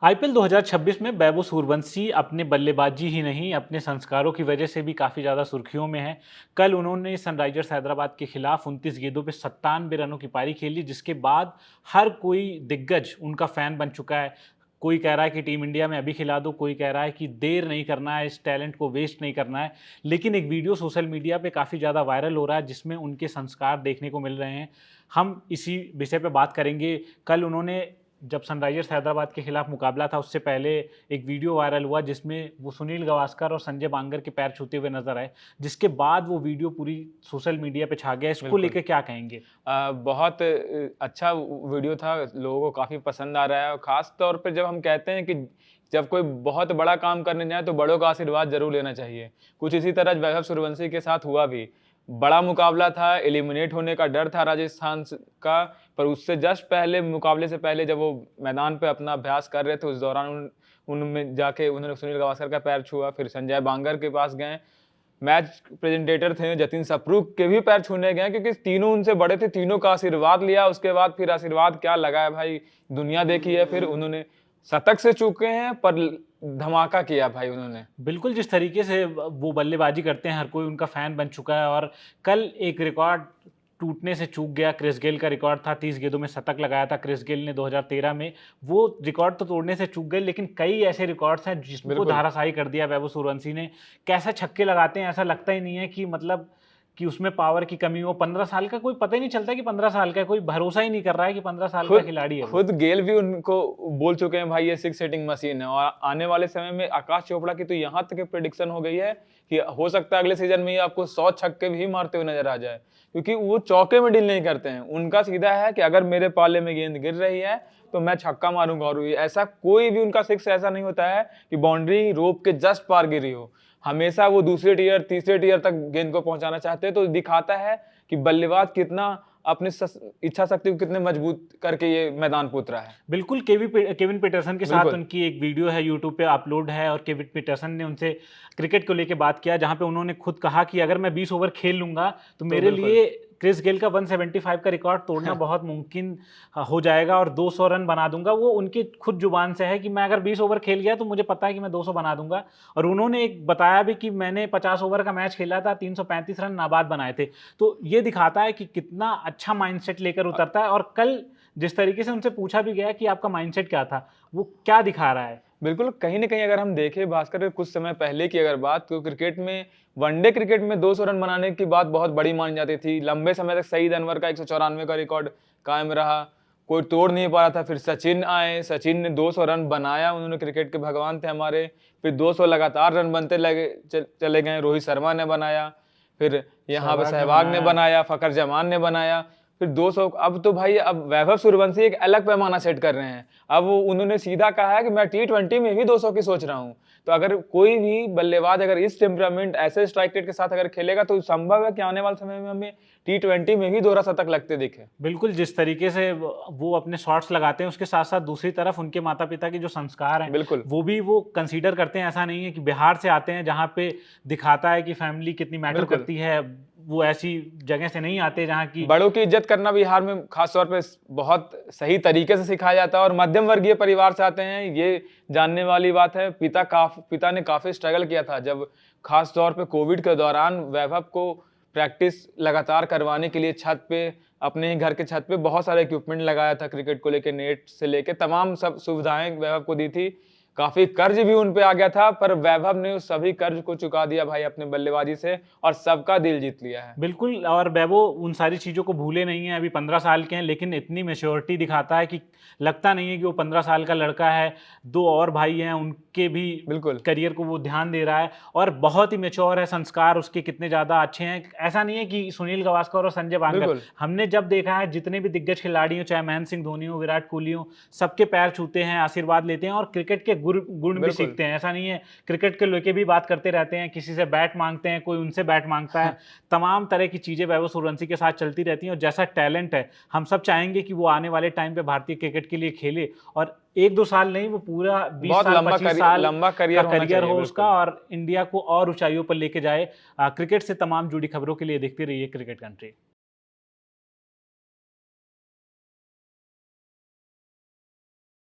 IPL 2026 में वैभव सूर्यवंशी अपने बल्लेबाजी ही नहीं, अपने संस्कारों की वजह से भी काफ़ी ज़्यादा सुर्खियों में है। कल उन्होंने सनराइजर्स हैदराबाद के खिलाफ 29 गेंदों पे 97 रनों की पारी खेली, जिसके बाद हर कोई दिग्गज उनका फ़ैन बन चुका है। कोई कह रहा है कि टीम इंडिया में अभी खिला दो, कोई कह रहा है कि देर नहीं करना है, इस टैलेंट को वेस्ट नहीं करना है। लेकिन एक वीडियो सोशल मीडिया पे काफ़ी ज़्यादा वायरल हो रहा है, जिसमें उनके संस्कार देखने को मिल रहे हैं। हम इसी विषय पे बात करेंगे। कल उन्होंने जब सनराइजर्स हैदराबाद के खिलाफ मुकाबला था, उससे पहले एक वीडियो वायरल हुआ जिसमें वो सुनील गावस्कर और संजय बांगर के पैर छूते हुए नजर आए, जिसके बाद वो वीडियो पूरी सोशल मीडिया पे छा गया। इसको बिल्कुल। लेके क्या कहेंगे? बहुत अच्छा वीडियो था, लोगों को काफ़ी पसंद आ रहा है और ख़ास तौर पे जब हम कहते हैं कि जब कोई बहुत बड़ा काम करने जाए तो बड़ों का आशीर्वाद ज़रूर लेना चाहिए। कुछ इसी तरह वैभव सूर्यवंशी के साथ हुआ भी। बड़ा मुकाबला था, एलिमिनेट होने का डर था राजस्थान का, पर उससे जस्ट पहले मुकाबले से पहले जब वो मैदान पे अपना अभ्यास कर रहे थे, उस दौरान उनमें जाके उन्होंने सुनील गावस्कर का पैर छुआ, फिर संजय बांगर के पास गए। मैच प्रेजेंटेटर थे जतिन सप्रू के भी पैर छूने गए क्योंकि तीनों उनसे बड़े थे, तीनों का आशीर्वाद लिया। उसके बाद फिर आशीर्वाद क्या लगा है भाई, दुनिया देखी है। फिर उन्होंने शतक से चूके हैं पर धमाका किया भाई उन्होंने। बिल्कुल, जिस तरीके से वो बल्लेबाजी करते हैं, हर कोई उनका फ़ैन बन चुका है। और कल एक रिकॉर्ड टूटने से चूक गया। क्रिस गेल का रिकॉर्ड था, 30 गेंदों में शतक लगाया था क्रिस गेल ने 2013 में। वो रिकॉर्ड तो तोड़ने से चूक गए, लेकिन कई ऐसे रिकॉर्ड्स हैं जिसको बिल्कुल। धराशायी कर दिया वैभव सूर्यवंशी ने। कैसे छक्के लगाते हैं, ऐसा लगता ही नहीं है कि मतलब कि उसमें पावर की कमी हो। 15 साल का, कोई पता ही नहीं चलता कि 15 साल का है, कोई भरोसा ही नहीं कर रहा है कि 15 साल का खुद खिलाड़ी है वो। खुद गेल भी उनको बोल चुके हैं भाई ये 6 सेटिंग मशीन है। और आने वाले समय में आकाश चोपड़ा की तो यहाँ तक प्रेडिक्शन हो गई है कि हो सकता है अगले सीजन में ही आपको 100 छक्के भी मारते हुए नजर आ जाए, क्योंकि वो चौके में डील नहीं करते हैं। उनका सीधा है कि अगर मेरे पाले में गेंद गिर रही है तो मैं छक्का मारूंगा। और ऐसा कोई भी उनका सिक्स ऐसा नहीं होता है कि बाउंड्री रोप के जस्ट पार गिरी हो। हमेशा वो दूसरे टियर तीसरे टियर तक गेंद को पहुंचाना चाहते हैं। तो दिखाता है कि बल्लेबाज कितना अपनी इच्छा शक्ति को कितने मजबूत करके ये मैदान पे उतरा है। बिल्कुल, केविन पीटरसन के साथ बिल्कुल। उनकी एक वीडियो है, यूट्यूब पे अपलोड है। और केविन पीटरसन ने उनसे क्रिकेट को लेके बात किया, जहाँ पे उन्होंने खुद कहा कि अगर मैं 20 ओवर खेल लूँगा तो तो मेरे बिल्कुल। लिए क्रिस गेल का 175 का रिकॉर्ड तोड़ना बहुत मुमकिन हो जाएगा और 200 रन बना दूँगा। वो उनकी खुद जुबान से है कि मैं अगर 20 ओवर खेल गया तो मुझे पता है कि मैं 200 बना दूँगा। और उन्होंने एक बताया भी कि मैंने 50 ओवर का मैच खेला था, 335 रन नाबाद बनाए थे। तो ये दिखाता है कि कितना अच्छा माइंडसेट लेकर उतरता है। और कल जिस तरीके से उनसे पूछा भी गया कि आपका माइंडसेट क्या था, वो क्या दिखा रहा है? बिल्कुल, कहीं न कहीं अगर हम देखें भास्कर कुछ समय पहले की अगर बात, तो क्रिकेट में वनडे क्रिकेट में 200 रन बनाने की बात बहुत बड़ी मानी जाती थी। लंबे समय तक सईद अनवर का 194 का रिकॉर्ड कायम रहा, कोई तोड़ नहीं पा रहा था। फिर सचिन आए, सचिन ने 200 रन बनाया, उन्होंने क्रिकेट के भगवान थे हमारे। फिर 200 लगातार रन बनते लगे चले गए। रोहित शर्मा ने बनाया, फिर यहाँ पे सहवाग ने सहवाग ने बनाया। बनाया, फ़खर जमान ने बनाया। फिर 200 अब तो भाई अब वैभव सूर्यवंशी एक अलग पैमाना सेट कर रहे हैं। अब उन्होंने सीधा कहा है कि मैं टी20 में भी 200 की सोच रहा हूँ। तो अगर कोई भी बल्लेबाज अगर इस टेम्परामेंट ऐसे स्ट्राइक रेट के साथ अगर खेलेगा तो संभव है कि आने वाले समय में हमें टी20 में भी दोहरा शतक लगते दिखे। बिल्कुल, जिस तरीके से वो अपने शॉट्स लगाते हैं, उसके साथ-साथ दूसरी तरफ उनके माता-पिता के जो संस्कार हैं, बिल्कुल। वो भी वो कंसीडर करते हैं। ऐसा नहीं है कि बिहार से आते हैं, जहाँ पे दिखाता है कि फैमिली कितनी मैटर बिल्कुल। करती है। वो ऐसी जगह से नहीं आते जहाँ की। बड़ों की इज्जत करना बिहार में खास तौर पे बहुत सही तरीके से सिखाया जाता है और मध्यम वर्गीय परिवार से आते हैं, ये जानने वाली बात है। पिता ने काफ़ी स्ट्रगल किया था जब खास तौर पे कोविड के दौरान वैभव को प्रैक्टिस लगातार करवाने के लिए छत पे, अपने ही घर के छत पे बहुत सारे इक्विपमेंट लगाया था। क्रिकेट को लेके नेट से लेके तमाम सब सुविधाएँ वैभव को दी थी। काफ़ी कर्ज भी उन पे आ गया था, पर वैभव ने उस सभी कर्ज को चुका दिया भाई अपने बल्लेबाजी से और सबका दिल जीत लिया है। बिल्कुल, और वैभव उन सारी चीज़ों को भूले नहीं हैं। अभी 15 साल के हैं, लेकिन इतनी मैच्योरिटी दिखाता है कि लगता नहीं है कि वो 15 साल का लड़का है। 2 और भाई हैं, उनके भी बिल्कुल। करियर को वो ध्यान दे रहा है और बहुत ही मैच्योर है। संस्कार उसके कितने ज़्यादा अच्छे हैं। ऐसा नहीं है कि सुनील गावस्कर और संजय बांगर, बिल्कुल। हमने जब देखा है जितने भी दिग्गज खिलाड़ी हों, चाहे महेंद्र सिंह धोनी हो, विराट कोहली हो, सबके पैर छूते हैं, आशीर्वाद लेते हैं और क्रिकेट के गुण भी बिल्कुल। सीखते हैं। ऐसा नहीं है, क्रिकेट के लेके भी बात करते रहते हैं, किसी से बैट माँगते हैं, कोई उनसे बैट माँगता है। तमाम तरह की चीज़ें वैभव सूर्यवंशी के साथ चलती रहती हैं। और जैसा टैलेंट है, हम सब चाहेंगे कि वो आने वाले टाइम पे भारतीय क्रिकेट के लिए खेले और 1-2 साल नहीं, वो पूरा 20 बहुत साल 25 साल लंबा का करियर होना करियर चाहिए। हो उसका बिल्कुल। और इंडिया को और ऊंचाइयों पर लेके जाए। क्रिकेट से तमाम जुड़ी खबरों के लिए देखते रहिए क्रिकेट कंट्री।